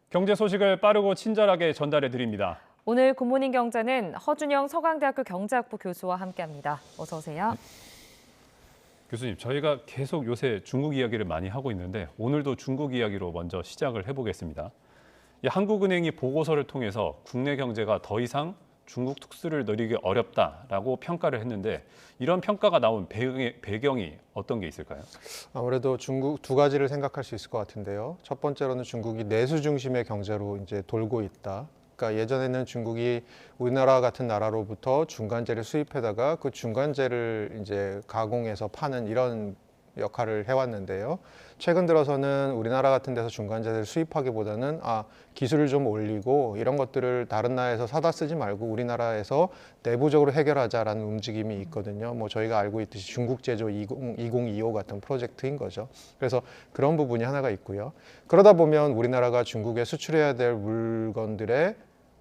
경제 소식을 빠르고 친절하게 전달해 드립니다. 오늘 굿모닝 경제는 허준영 서강대학교 경제학부 교수와 함께합니다. 어서 오세요. 교수님, 저희가 계속 요새 중국 이야기를 많이 하고 있는데 오늘도 중국 이야기로 먼저 시작을 해보겠습니다. 한국은행이 보고서를 통해서 국내 경제가 더 이상 중국 특수를 누리기 어렵다라고 평가를 했는데 이런 평가가 나온 배경이 어떤 게 있을까요? 아무래도 중국 두 가지를 생각할 수 있을 것 같은데요. 첫 번째로는 중국이 내수 중심의 경제로 이제 돌고 있다. 그러니까 예전에는 중국이 우리나라 같은 나라로부터 중간재를 수입해다가 그 중간재를 이제 가공해서 파는 이런 역할을 해왔는데요. 최근 들어서는 우리나라 같은 데서 중간재를 수입하기보다는 기술을 좀 올리고 이런 것들을 다른 나라에서 사다 쓰지 말고 우리나라에서 내부적으로 해결하자라는 움직임이 있거든요. 뭐 저희가 알고 있듯이 중국 제조 2025 같은 프로젝트인 거죠. 그래서 그런 부분이 하나가 있고요. 그러다 보면 우리나라가 중국에 수출해야 될 물건들의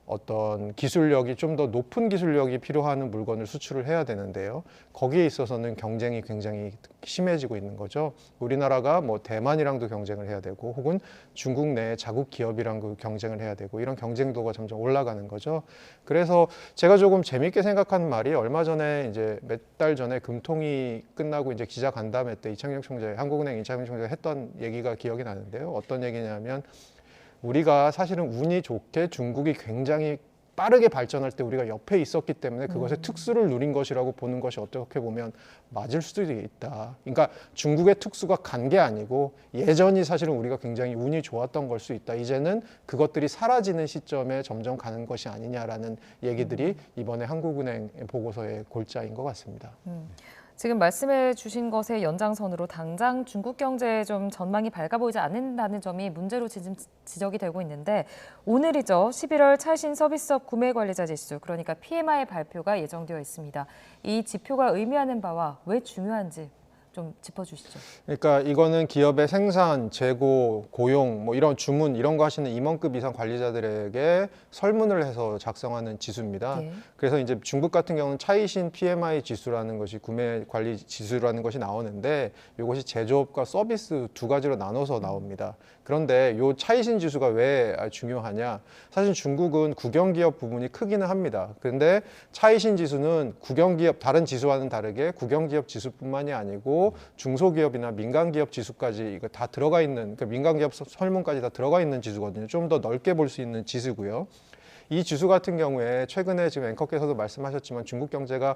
어떤 기술력이 좀 더 높은 기술력이 필요한 물건을 수출을 해야 되는데요. 거기에 있어서는 경쟁이 굉장히 심해지고 있는 거죠. 우리나라가 뭐 대만이랑도 경쟁을 해야 되고 혹은 중국 내 자국 기업이랑도 경쟁을 해야 되고 이런 경쟁도가 점점 올라가는 거죠. 그래서 제가 조금 재밌게 생각하는 말이 얼마 전에 이제 몇 달 전에 금통위 끝나고 이제 기자 간담회 때 이창용 총재, 한국은행 이창용 총재가 했던 얘기가 기억이 나는데요. 어떤 얘기냐면 우리가 사실은 운이 좋게 중국이 굉장히 빠르게 발전할 때 우리가 옆에 있었기 때문에 그것의 특수를 누린 것이라고 보는 것이 어떻게 보면 맞을 수도 있다. 그러니까 중국의 특수가 간 게 아니고 예전이 사실은 우리가 굉장히 운이 좋았던 걸 수 있다. 이제는 그것들이 사라지는 시점에 점점 가는 것이 아니냐라는 얘기들이 이번에 한국은행 보고서의 골자인 것 같습니다. 지금 말씀해 주신 것의 연장선으로 당장 중국 경제에 좀 전망이 밝아 보이지 않는다는 점이 문제로 지적이 되고 있는데 오늘이죠. 11월 차신 서비스업 구매 관리자 지수, 그러니까 PMI 발표가 예정되어 있습니다. 이 지표가 의미하는 바와 왜 중요한지 좀 짚어주시죠. 그러니까 이거는 기업의 생산, 재고, 고용, 뭐 이런 주문 이런 거 하시는 임원급 이상 관리자들에게 설문을 해서 작성하는 지수입니다. 예. 그래서 이제 중국 같은 경우는 차이신 PMI 지수라는 것이 구매 관리 지수라는 것이 나오는데 이것이 제조업과 서비스 두 가지로 나눠서 나옵니다. 그런데 이 차이신 지수가 왜 중요하냐? 사실 중국은 국영기업 부분이 크기는 합니다. 그런데 차이신 지수는 국영기업 다른 지수와는 다르게 국영기업 지수뿐만이 아니고 중소기업이나 민간기업 지수까지 이거 다 들어가 있는, 그러니까 민간기업 설문까지 다 들어가 있는 지수거든요. 좀 더 넓게 볼 수 있는 지수고요. 이 지수 같은 경우에 최근에 지금 앵커께서도 말씀하셨지만 중국 경제가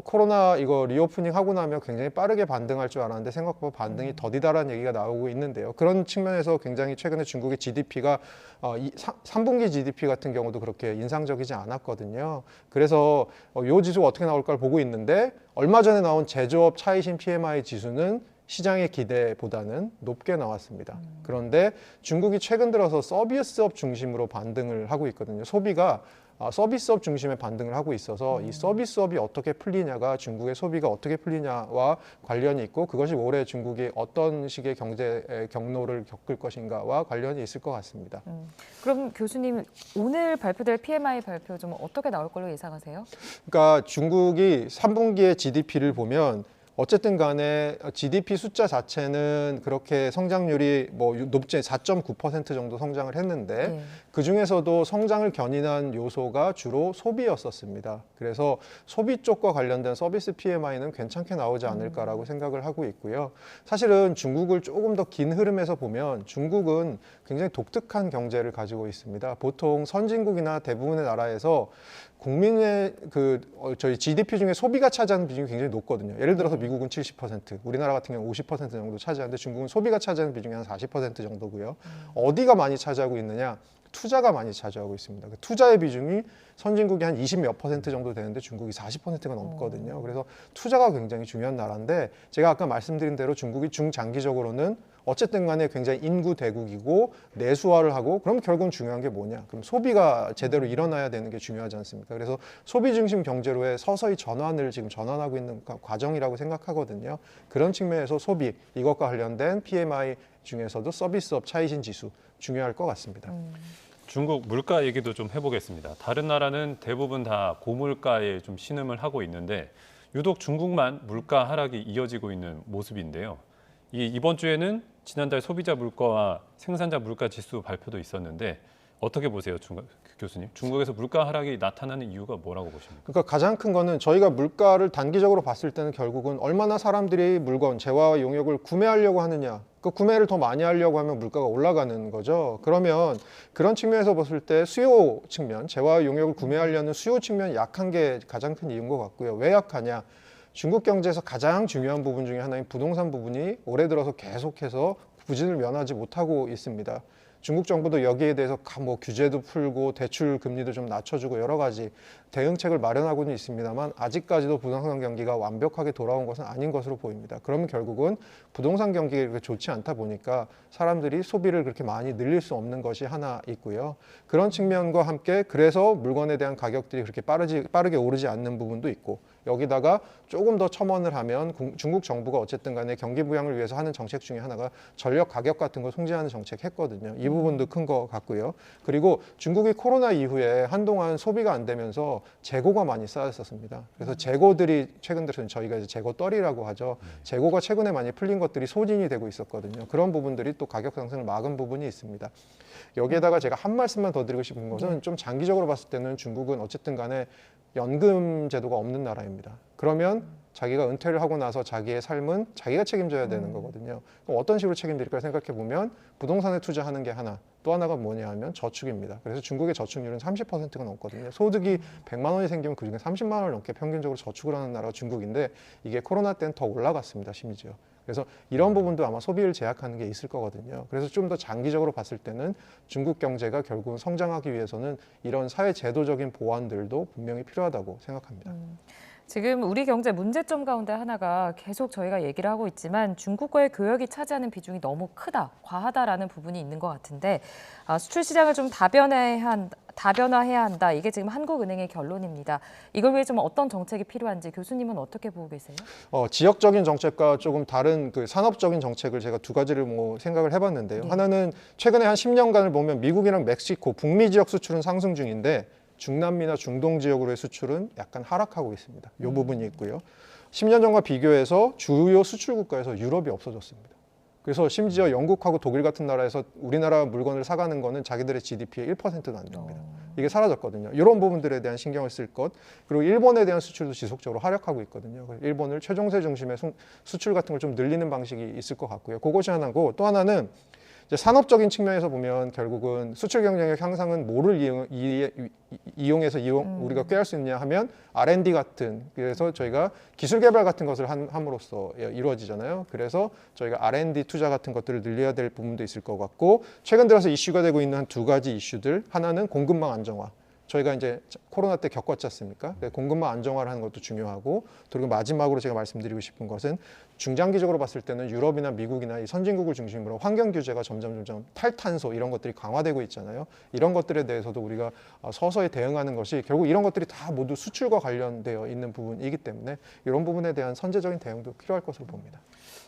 코로나 이거 리오프닝 하고 나면 굉장히 빠르게 반등할 줄 알았는데 생각보다 반등이 더디다라는 얘기가 나오고 있는데요. 그런 측면에서 굉장히 최근에 중국의 GDP가 3분기 GDP 같은 경우도 그렇게 인상적이지 않았거든요. 그래서 이 지수가 어떻게 나올까를 보고 있는데 얼마 전에 나온 제조업 차이신 PMI 지수는 시장의 기대보다는 높게 나왔습니다. 그런데 중국이 최근 들어서 서비스업 중심으로 반등을 하고 있거든요. 소비가 서비스업 중심의 반등을 하고 있어서 이 서비스업이 어떻게 풀리냐가 중국의 소비가 어떻게 풀리냐와 관련이 있고 그것이 올해 중국이 어떤 식의 경제 경로를 겪을 것인가와 관련이 있을 것 같습니다. 그럼 교수님 오늘 발표될 PMI 발표 좀 어떻게 나올 걸로 예상하세요? 그러니까 중국이 3분기의 GDP를 보면 어쨌든 간에 GDP 숫자 자체는 그렇게 성장률이 뭐 높지 4.9% 정도 성장을 했는데 그 중에서도 성장을 견인한 요소가 주로 소비였었습니다. 그래서 소비 쪽과 관련된 서비스 PMI는 괜찮게 나오지 않을까라고 생각을 하고 있고요. 사실은 중국을 조금 더 긴 흐름에서 보면 중국은 굉장히 독특한 경제를 가지고 있습니다. 보통 선진국이나 대부분의 나라에서 국민의 저희 GDP 중에 소비가 차지하는 비중이 굉장히 높거든요. 예를 들어서 미국은 70%, 우리나라 같은 경우는 50% 정도 차지하는데 중국은 소비가 차지하는 비중이 한 40% 정도고요. 어디가 많이 차지하고 있느냐? 투자가 많이 차지하고 있습니다. 투자의 비중이 선진국이 한 20 몇 % 정도 되는데 중국이 40%가 넘거든요. 그래서 투자가 굉장히 중요한 나라인데 제가 아까 말씀드린 대로 중국이 중장기적으로는 어쨌든 간에 굉장히 인구 대국이고 내수화를 하고 그럼 결국은 중요한 게 뭐냐? 그럼 소비가 제대로 일어나야 되는 게 중요하지 않습니까? 그래서 소비 중심 경제로의 서서히 전환을 지금 전환하고 있는 과정이라고 생각하거든요. 그런 측면에서 소비 이것과 관련된 PMI 중에서도 서비스업 차이신 지수 중요할 것 같습니다. 중국 물가 얘기도 좀 해보겠습니다. 다른 나라는 대부분 다 고물가에 좀 신음을 하고 있는데 유독 중국만 물가 하락이 이어지고 있는 모습인데요. 이번 주에는 지난달 소비자 물가와 생산자 물가 지수 발표도 있었는데 어떻게 보세요, 교수님? 중국에서 물가 하락이 나타나는 이유가 뭐라고 보십니까? 그러니까 가장 큰 거는 저희가 물가를 단기적으로 봤을 때는 결국은 얼마나 사람들이 물건, 재화와 용역을 구매하려고 하느냐. 그 구매를 더 많이 하려고 하면 물가가 올라가는 거죠. 그러면 그런 측면에서 봤을 때 수요 측면, 재화와 용역을 구매하려는 수요 측면이 약한 게 가장 큰 이유인 것 같고요. 왜 약하냐? 중국 경제에서 가장 중요한 부분 중에 하나인 부동산 부분이 올해 들어서 계속해서 부진을 면하지 못하고 있습니다. 중국 정부도 여기에 대해서 뭐 규제도 풀고 대출 금리도 좀 낮춰주고 여러 가지 대응책을 마련하고는 있습니다만 아직까지도 부동산 경기가 완벽하게 돌아온 것은 아닌 것으로 보입니다. 그러면 결국은 부동산 경기가 그렇게 좋지 않다 보니까 사람들이 소비를 그렇게 많이 늘릴 수 없는 것이 하나 있고요. 그런 측면과 함께 그래서 물건에 대한 가격들이 그렇게 빠르게 오르지 않는 부분도 있고 여기다가 조금 더 첨언을 하면 중국 정부가 어쨌든 간에 경기 부양을 위해서 하는 정책 중에 하나가 전력 가격 같은 걸 통제하는 정책 했거든요. 이 부분도 큰 것 같고요. 그리고 중국이 코로나 이후에 한동안 소비가 안 되면서 재고가 많이 쌓였었습니다. 그래서 재고들이 최근 들어서 저희가 이제 재고떨이라고 하죠. 재고가 최근에 많이 풀린 것들이 소진이 되고 있었거든요. 그런 부분들이 또 가격 상승을 막은 부분이 있습니다. 여기에다가 제가 한 말씀만 더 드리고 싶은 것은 좀 장기적으로 봤을 때는 중국은 어쨌든 간에 연금 제도가 없는 나라입니다. 그러면 자기가 은퇴를 하고 나서 자기의 삶은 자기가 책임져야 되는 거거든요. 그럼 어떤 식으로 책임질까 생각해 보면 부동산에 투자하는 게 하나, 또 하나가 뭐냐 하면 저축입니다. 그래서 중국의 저축률은 30%가 넘거든요. 소득이 100만 원이 생기면 그중에 30만 원을 넘게 평균적으로 저축을 하는 나라가 중국인데 이게 코로나 때는 더 올라갔습니다. 심지어. 그래서 이런 부분도 아마 소비를 제약하는 게 있을 거거든요. 그래서 좀 더 장기적으로 봤을 때는 중국 경제가 결국은 성장하기 위해서는 이런 사회 제도적인 보완들도 분명히 필요하다고 생각합니다. 지금 우리 경제 문제점 가운데 하나가 계속 저희가 얘기를 하고 있지만 중국과의 교역이 차지하는 비중이 너무 크다, 과하다라는 부분이 있는 것 같은데 수출 시장을 좀 다변화해야 한다. 이게 지금 한국은행의 결론입니다. 이걸 위해 좀 어떤 정책이 필요한지 교수님은 어떻게 보고 계세요? 지역적인 정책과 조금 다른 그 산업적인 정책을 제가 두 가지를 뭐 생각을 해봤는데요. 하나는 최근에 한 10년간을 보면 미국이랑 멕시코, 북미 지역 수출은 상승 중인데 중남미나 중동 지역으로의 수출은 약간 하락하고 있습니다. 이 부분이 있고요. 10년 전과 비교해서 주요 수출 국가에서 유럽이 없어졌습니다. 그래서 심지어 영국하고 독일 같은 나라에서 우리나라 물건을 사가는 거는 자기들의 GDP의 1%도 안 됩니다. 이게 사라졌거든요. 이런 부분들에 대한 신경을 쓸 것. 그리고 일본에 대한 수출도 지속적으로 하락하고 있거든요. 일본을 최종세 중심의 수출 같은 걸 좀 늘리는 방식이 있을 것 같고요. 그것이 하나고 또 하나는 이제 산업적인 측면에서 보면 결국은 수출 경쟁력 향상은 뭐를 이용해서 우리가 꾀할 수 있냐 하면 R&D 같은 그래서 저희가 기술 개발 같은 것을 함으로써 이루어지잖아요. 그래서 저희가 R&D 투자 같은 것들을 늘려야 될 부분도 있을 것 같고 최근 들어서 이슈가 되고 있는 한 두 가지 이슈들 하나는 공급망 안정화. 저희가 이제 코로나 때 겪었지 않습니까? 공급망 안정화를 하는 것도 중요하고 그리고 마지막으로 제가 말씀드리고 싶은 것은 중장기적으로 봤을 때는 유럽이나 미국이나 이 선진국을 중심으로 환경 규제가 점점 탈탄소 이런 것들이 강화되고 있잖아요. 이런 것들에 대해서도 우리가 서서히 대응하는 것이 결국 이런 것들이 다 모두 수출과 관련되어 있는 부분이기 때문에 이런 부분에 대한 선제적인 대응도 필요할 것으로 봅니다.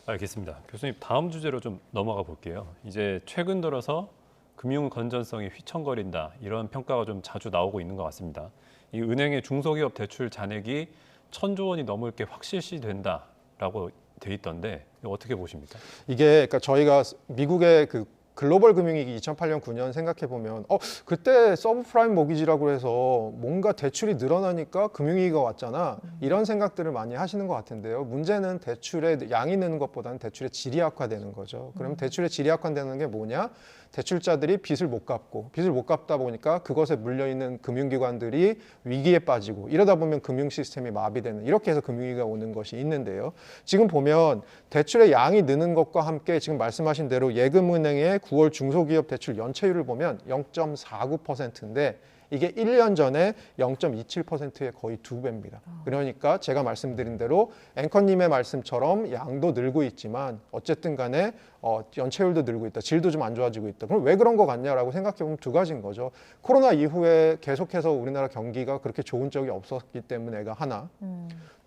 알겠습니다. 교수님, 다음 주제로 좀 넘어가 볼게요. 이제 최근 들어서 금융 건전성이 휘청거린다 이런 평가가 좀 자주 나오고 있는 것 같습니다. 이 은행의 중소기업 대출 잔액이 1,000조 원이 넘을 게 확실시 된다라고 돼 있던데 이거 어떻게 보십니까? 이게 그러니까 저희가 미국의 그 글로벌 금융위기 2008년 9년 생각해 보면 그때 서브프라임 모기지라고 해서 뭔가 대출이 늘어나니까 금융위기가 왔잖아 이런 생각들을 많이 하시는 것 같은데요. 문제는 대출의 양이 느는 것보다는 대출의 질이 악화되는 거죠. 그럼 대출의 질이 악화되는 게 뭐냐? 대출자들이 빚을 못 갚다 보니까 그것에 물려있는 금융기관들이 위기에 빠지고 이러다 보면 금융 시스템이 마비되는 이렇게 해서 금융위기가 오는 것이 있는데요. 지금 보면 대출의 양이 느는 것과 함께 지금 말씀하신 대로 예금은행의 9월 중소기업 대출 연체율을 보면 0.49%인데 이게 1년 전에 0.27%의 거의 2배입니다. 그러니까 제가 말씀드린 대로 앵커님의 말씀처럼 양도 늘고 있지만 어쨌든 간에 연체율도 늘고 있다. 질도 좀 안 좋아지고 있다. 그럼 왜 그런 거 같냐라고 생각해 보면 두 가지인 거죠. 코로나 이후에 계속해서 우리나라 경기가 그렇게 좋은 적이 없었기 때문에가 하나.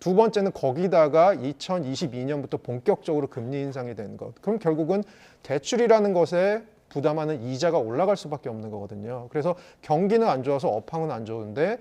두 번째는 거기다가 2022년부터 본격적으로 금리 인상이 된 것. 그럼 결국은 대출이라는 것에 부담하는 이자가 올라갈 수밖에 없는 거거든요. 그래서 경기는 안 좋아서 업황은 안 좋은데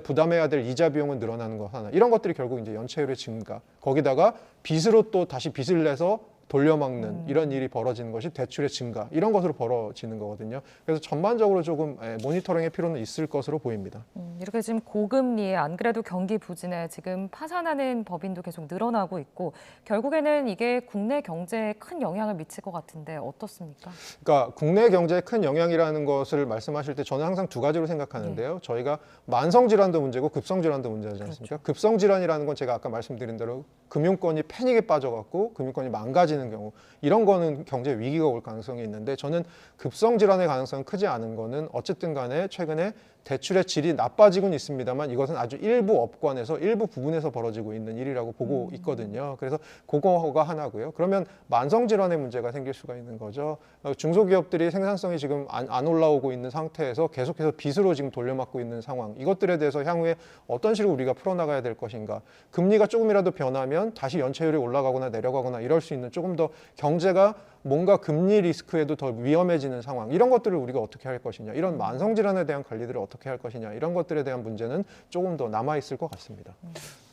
부담해야 될 이자 비용은 늘어나는 거 하나. 이런 것들이 결국 이제 연체율의 증가. 거기다가 빚으로 또 다시 빚을 내서 돌려막는 이런 일이 벌어지는 것이 대출의 증가 이런 것으로 벌어지는 거거든요. 그래서 전반적으로 조금 모니터링의 필요는 있을 것으로 보입니다. 이렇게 지금 고금리에 안 그래도 경기 부진에 지금 파산하는 법인도 계속 늘어나고 있고 결국에는 이게 국내 경제에 큰 영향을 미칠 것 같은데 어떻습니까? 그러니까 국내 경제에 큰 영향이라는 것을 말씀하실 때 저는 항상 두 가지로 생각하는데요. 저희가 만성 질환도 문제고 급성 질환도 문제지 않습니까? 급성 질환이라는 건 제가 아까 말씀드린 대로 금융권이 패닉에 빠져갖고 금융권이 망가지는 경우 이런 거는 경제 위기가 올 가능성이 있는데 저는 급성 질환의 가능성은 크지 않은 거는 어쨌든 간에 최근에 대출의 질이 나빠지고는 있습니다만 이것은 아주 일부 업권에서 일부 부분에서 벌어지고 있는 일이라고 보고 있거든요. 그래서 그거가 하나고요. 그러면 만성 질환의 문제가 생길 수가 있는 거죠. 중소기업들이 생산성이 지금 안 올라오고 있는 상태에서 계속해서 빚으로 지금 돌려막고 있는 상황. 이것들에 대해서 향후에 어떤 식으로 우리가 풀어나가야 될 것인가. 금리가 조금이라도 변하면 다시 연체율이 올라가거나 내려가거나 이럴 수 있는 조금 더 경제가 뭔가 금리 리스크에도 더 위험해지는 상황 이런 것들을 우리가 어떻게 할 것이냐 이런 만성 질환에 대한 관리들을 어떻게 할 것이냐 이런 것들에 대한 문제는 조금 더 남아 있을 것 같습니다.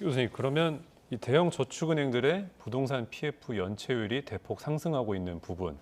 교수님 그러면 이 대형 저축은행들의 부동산 PF 연체율이 대폭 상승하고 있는 부분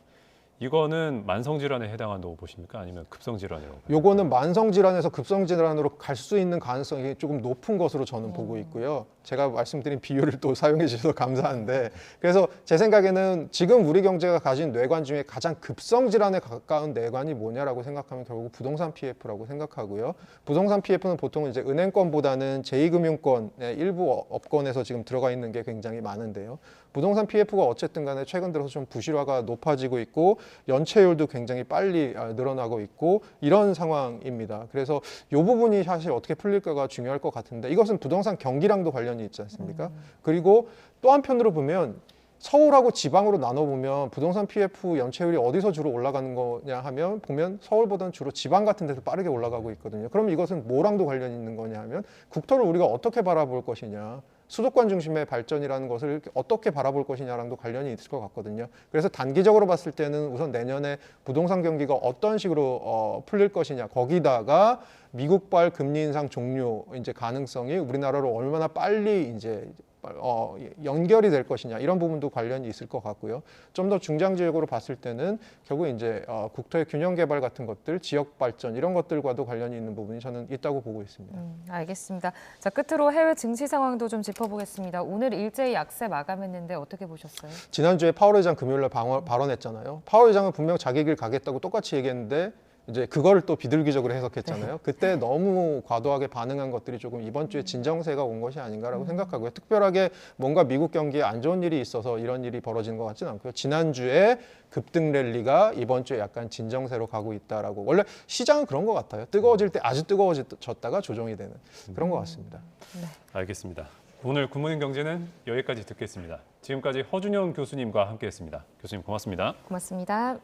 이거는 만성 질환에 해당한다고 보십니까? 아니면 급성 질환이라고 보십니까? 요거는 만성 질환에서 급성 질환으로 갈 수 있는 가능성이 조금 높은 것으로 저는 보고 있고요. 제가 말씀드린 비율을 또 사용해 주셔서 감사한데 그래서 제 생각에는 지금 우리 경제가 가진 뇌관 중에 가장 급성 질환에 가까운 뇌관이 뭐냐라고 생각하면 결국 부동산 PF라고 생각하고요. 부동산 PF는 보통 이제 은행권보다는 제2금융권의 일부 업권에서 지금 들어가 있는 게 굉장히 많은데요. 부동산 PF가 어쨌든 간에 최근 들어서 좀 부실화가 높아지고 있고 연체율도 굉장히 빨리 늘어나고 있고 이런 상황입니다. 그래서 이 부분이 사실 어떻게 풀릴까가 중요할 것 같은데 이것은 부동산 경기랑도 관련이 있지 않습니까? 그리고 또 한편으로 보면 서울하고 지방으로 나눠보면 부동산 PF 연체율이 어디서 주로 올라가는 거냐 하면 보면 서울보다는 주로 지방 같은 데서 빠르게 올라가고 있거든요. 그럼 이것은 뭐랑도 관련이 있는 거냐 하면 국토를 우리가 어떻게 바라볼 것이냐 수도권 중심의 발전이라는 것을 어떻게 바라볼 것이냐랑도 관련이 있을 것 같거든요. 그래서 단기적으로 봤을 때는 우선 내년에 부동산 경기가 어떤 식으로 풀릴 것이냐 거기다가 미국발 금리 인상 종료 이제 가능성이 우리나라로 얼마나 빨리 이제 연결이 될 것이냐 이런 부분도 관련이 있을 것 같고요. 좀 더 중장기적으로 봤을 때는 결국 이제 국토의 균형 개발 같은 것들, 지역 발전 이런 것들과도 관련이 있는 부분이 저는 있다고 보고 있습니다. 알겠습니다. 자, 끝으로 해외 증시 상황도 좀 짚어보겠습니다. 오늘 일제히 약세 마감했는데 어떻게 보셨어요? 지난주에 파월 의장 금요일날 발언했잖아요. 파월 의장은 분명 자기 길 가겠다고 똑같이 얘기했는데 이제 그거를 또 비둘기적으로 해석했잖아요. 그때 너무 과도하게 반응한 것들이 조금 이번 주에 진정세가 온 것이 아닌가라고 생각하고요. 특별하게 뭔가 미국 경기에 안 좋은 일이 있어서 이런 일이 벌어지는 것 같지는 않고요. 지난주에 급등 랠리가 이번 주에 약간 진정세로 가고 있다라고. 원래 시장은 그런 것 같아요. 뜨거워질 때 아주 뜨거워졌다가 조정이 되는 그런 것 같습니다. 알겠습니다. 오늘 굿모닝 경제는 여기까지 듣겠습니다. 지금까지 허준영 교수님과 함께했습니다. 교수님 고맙습니다. 고맙습니다.